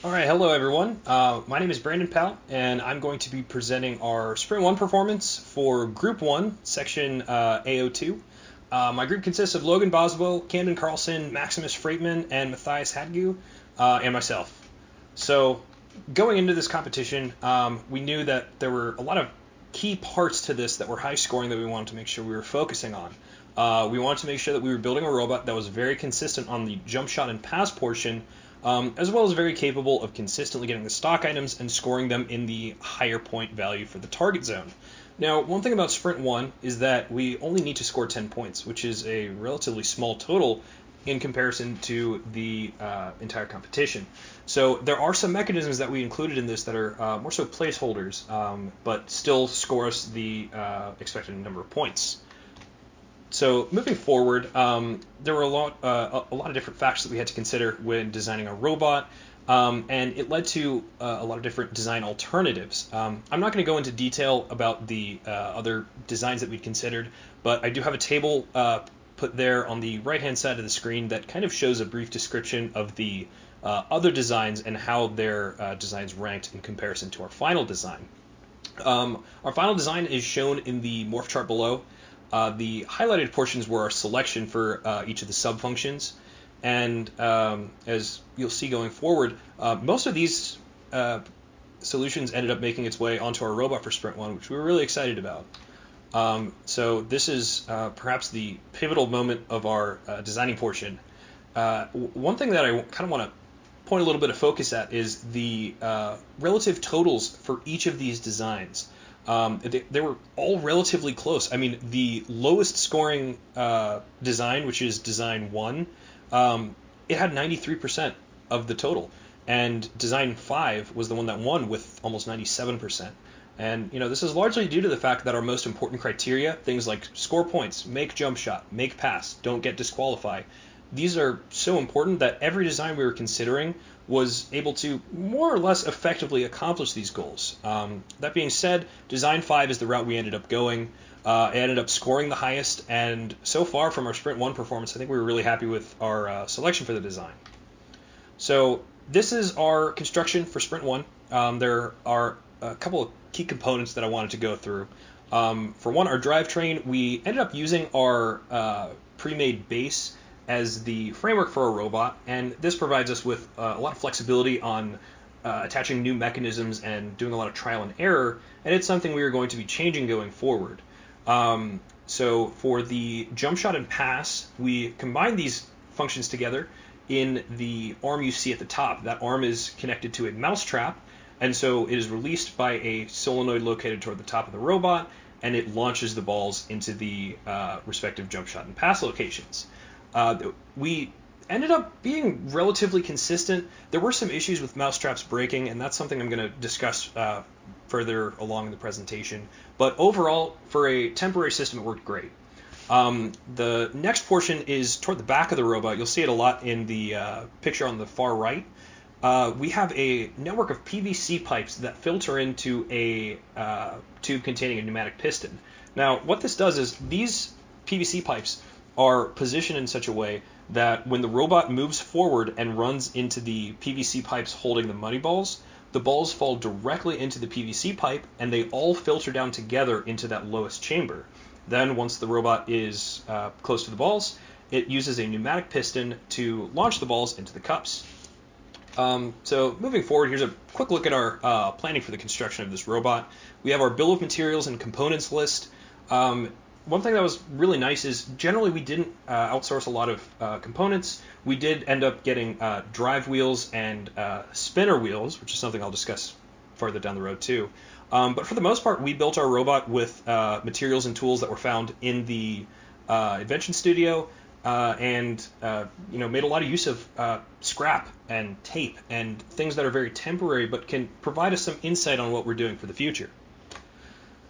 All right, hello everyone. My name is Brandon Powell, and I'm going to be presenting our Sprint 1 performance for Group 1, Section A02. My group consists of Logan, Boswell, Camden, Carlson, Maximus, Freightman, and Matthias Hadgu, and myself. So, going into this competition, we knew that there were a lot of key parts to this that were high scoring that we wanted to make sure we were focusing on. We wanted to make sure that we were building a robot that was very consistent on the jump shot and pass portion, as well as very capable of consistently getting the stock items and scoring them in the higher point value for the target zone. Now, one thing about Sprint 1 is that we only need to score 10 points, which is a relatively small total in comparison to the entire competition. So there are some mechanisms that we included in this that are more so placeholders, but still score us the expected number of points. So moving forward, there were a lot of different factors that we had to consider when designing a robot, and it led to a lot of different design alternatives. I'm not going to go into detail about the other designs that we considered, but I do have a table put there on the right-hand side of the screen that kind of shows a brief description of the other designs and how their designs ranked in comparison to our final design. Our final design is shown in the Morph Chart below. The highlighted portions were our selection for each of the subfunctions, and as you'll see going forward, most of these solutions ended up making its way onto our robot for Sprint 1, which we were really excited about. So this is perhaps the pivotal moment of our designing portion. One thing that I kind of want to point a little bit of focus at is the relative totals for each of these designs. They were all relatively close. I mean, the lowest scoring design, which is design 1, it had 93% of the total. And design 5 was the one that won with almost 97%. And, this is largely due to the fact that our most important criteria, things like score points, make jump shot, make pass, don't get disqualified, these are so important that every design we were considering was able to more or less effectively accomplish these goals. That being said, Design 5 is the route we ended up going. It ended up scoring the highest, and so far from our Sprint 1 performance, I think we were really happy with our selection for the design. So this is our construction for Sprint 1. There are a couple of key components that I wanted to go through. For one, our drivetrain, we ended up using our pre-made base as the framework for a robot, and this provides us with a lot of flexibility on attaching new mechanisms and doing a lot of trial and error, and it's something we are going to be changing going forward. So for the jump shot and pass, we combine these functions together in the arm you see at the top. That arm is connected to a mouse trap, and so it is released by a solenoid located toward the top of the robot, and it launches the balls into the respective jump shot and pass locations. We ended up being relatively consistent. There were some issues with mousetraps breaking, and that's something I'm going to discuss further along in the presentation. But overall, for a temporary system, it worked great. The next portion is toward the back of the robot. You'll see it a lot in the picture on the far right. We have a network of PVC pipes that filter into a tube containing a pneumatic piston. Now, what this does is these PVC pipes are positioned in such a way that when the robot moves forward and runs into the PVC pipes holding the money balls, the balls fall directly into the PVC pipe and they all filter down together into that lowest chamber. Then once the robot is close to the balls, it uses a pneumatic piston to launch the balls into the cups. So moving forward, here's a quick look at our planning for the construction of this robot. We have our bill of materials and components list. One thing that was really nice is generally we didn't outsource a lot of components. We did end up getting drive wheels and spinner wheels, which is something I'll discuss further down the road too. But for the most part, we built our robot with materials and tools that were found in the invention studio, and made a lot of use of scrap and tape and things that are very temporary but can provide us some insight on what we're doing for the future.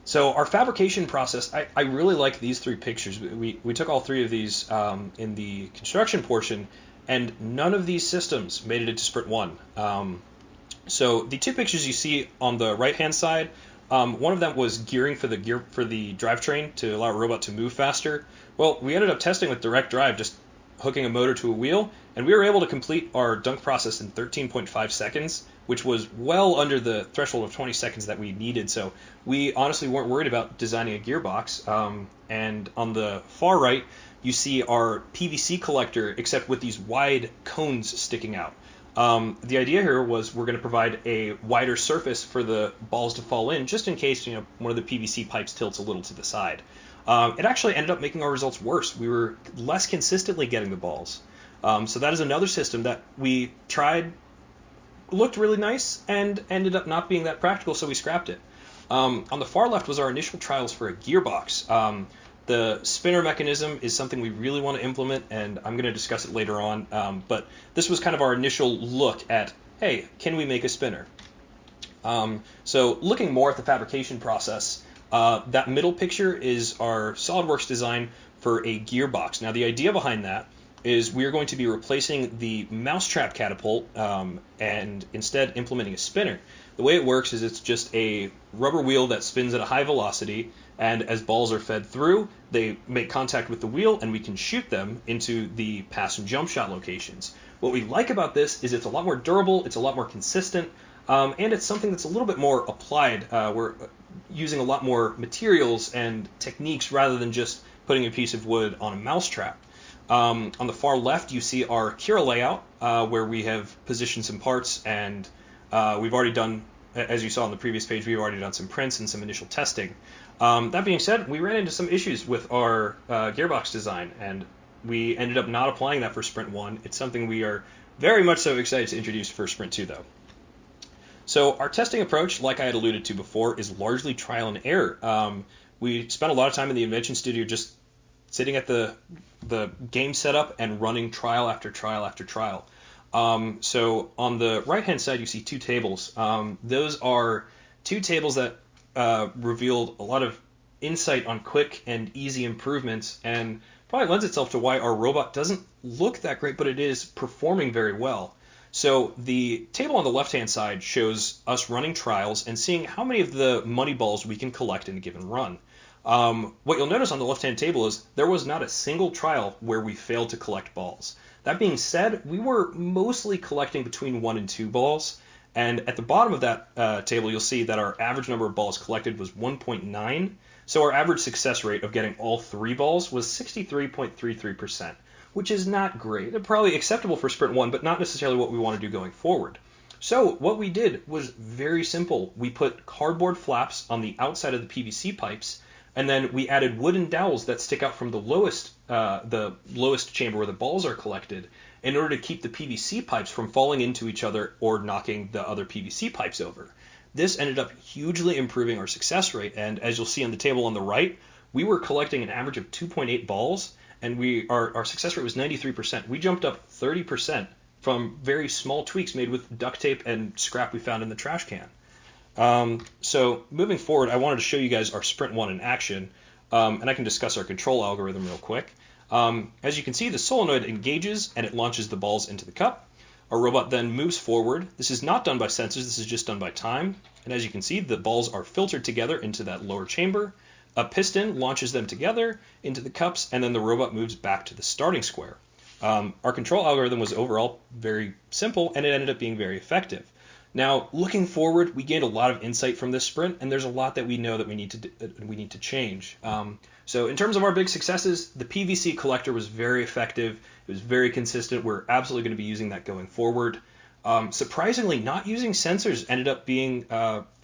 So our fabrication process, I really like these three pictures. We took all three of these in the construction portion, and none of these systems made it into Sprint 1. So the two pictures you see on the right-hand side, one of them was gearing for the drivetrain to allow a robot to move faster. Well, we ended up testing with direct drive just hooking a motor to a wheel, and we were able to complete our dunk process in 13.5 seconds, which was well under the threshold of 20 seconds that we needed. So we honestly weren't worried about designing a gearbox. And on the far right, you see our PVC collector, except with these wide cones sticking out. The idea here was we're going to provide a wider surface for the balls to fall in, just in case one of the PVC pipes tilts a little to the side. It actually ended up making our results worse. We were less consistently getting the balls. So that is another system that we tried, looked really nice, and ended up not being that practical, so we scrapped it. On the far left was our initial trials for a gearbox. The spinner mechanism is something we really want to implement, and I'm going to discuss it later on. But this was kind of our initial look at, hey, can we make a spinner? So looking more at the fabrication process, that middle picture is our SolidWorks design for a gearbox. Now, the idea behind that is we are going to be replacing the mousetrap catapult and instead implementing a spinner. The way it works is it's just a rubber wheel that spins at a high velocity, and as balls are fed through, they make contact with the wheel, and we can shoot them into the pass and jump shot locations. What we like about this is it's a lot more durable, it's a lot more consistent, and it's something that's a little bit more applied. We're using a lot more materials and techniques rather than just putting a piece of wood on a mousetrap. On the far left, you see our Cura Layout, where we have positioned some parts, and we've already done, as you saw on the previous page, we've already done some prints and some initial testing. That being said, we ran into some issues with our gearbox design, and we ended up not applying that for Sprint 1. It's something we are very much so excited to introduce for Sprint 2, though. So our testing approach, like I had alluded to before, is largely trial and error. We spent a lot of time in the invention studio just sitting at the game setup and running trial after trial after trial. So on the right-hand side, you see two tables. Those are two tables that revealed a lot of insight on quick and easy improvements, and probably lends itself to why our robot doesn't look that great, but it is performing very well. So the table on the left-hand side shows us running trials and seeing how many of the money balls we can collect in a given run. What you'll notice on the left-hand table is there was not a single trial where we failed to collect balls. That being said, we were mostly collecting between 1 and 2 balls, and at the bottom of that table you'll see that our average number of balls collected was 1.9, so our average success rate of getting all 3 balls was 63.33%, which is not great. Probably acceptable for Sprint 1, but not necessarily what we want to do going forward. So what we did was very simple. We put cardboard flaps on the outside of the PVC pipes, and then we added wooden dowels that stick out from the lowest chamber where the balls are collected in order to keep the PVC pipes from falling into each other or knocking the other PVC pipes over. This ended up hugely improving our success rate, and as you'll see on the table on the right, we were collecting an average of 2.8 balls, and our success rate was 93%. We jumped up 30% from very small tweaks made with duct tape and scrap we found in the trash can. So moving forward, I wanted to show you guys our Sprint 1 in action, and I can discuss our control algorithm real quick. As you can see, the solenoid engages and it launches the balls into the cup. Our robot then moves forward. This is not done by sensors, this is just done by time. And as you can see, the balls are filtered together into that lower chamber. A piston launches them together into the cups, and then the robot moves back to the starting square. Our control algorithm was overall very simple, and it ended up being very effective. Now, looking forward, we gained a lot of insight from this sprint, and there's a lot that we know that we need to change. So in terms of our big successes, the PVC collector was very effective. It was very consistent. We're absolutely going to be using that going forward. Surprisingly, not using sensors ended up being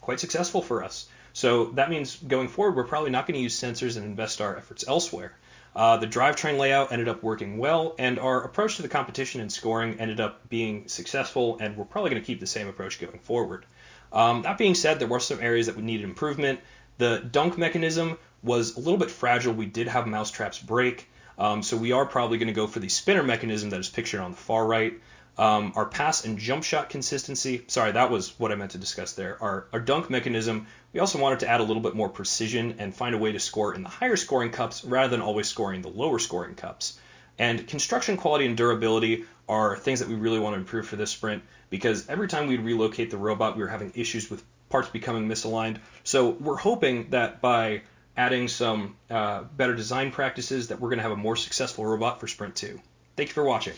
quite successful for us. So that means going forward, we're probably not going to use sensors and invest our efforts elsewhere. The drivetrain layout ended up working well, and our approach to the competition and scoring ended up being successful, and we're probably going to keep the same approach going forward. That being said, there were some areas that would need improvement. The dunk mechanism was a little bit fragile. We did have mousetraps break, so we are probably going to go for the spinner mechanism that is pictured on the far right. Our pass and jump shot consistency, sorry, that was what I meant to discuss there. Our dunk mechanism, we also wanted to add a little bit more precision and find a way to score in the higher scoring cups rather than always scoring the lower scoring cups. And construction quality and durability are things that we really want to improve for this sprint, because every time we'd relocate the robot, we were having issues with parts becoming misaligned. So we're hoping that by adding some better design practices that we're going to have a more successful robot for Sprint 2. Thank you for watching.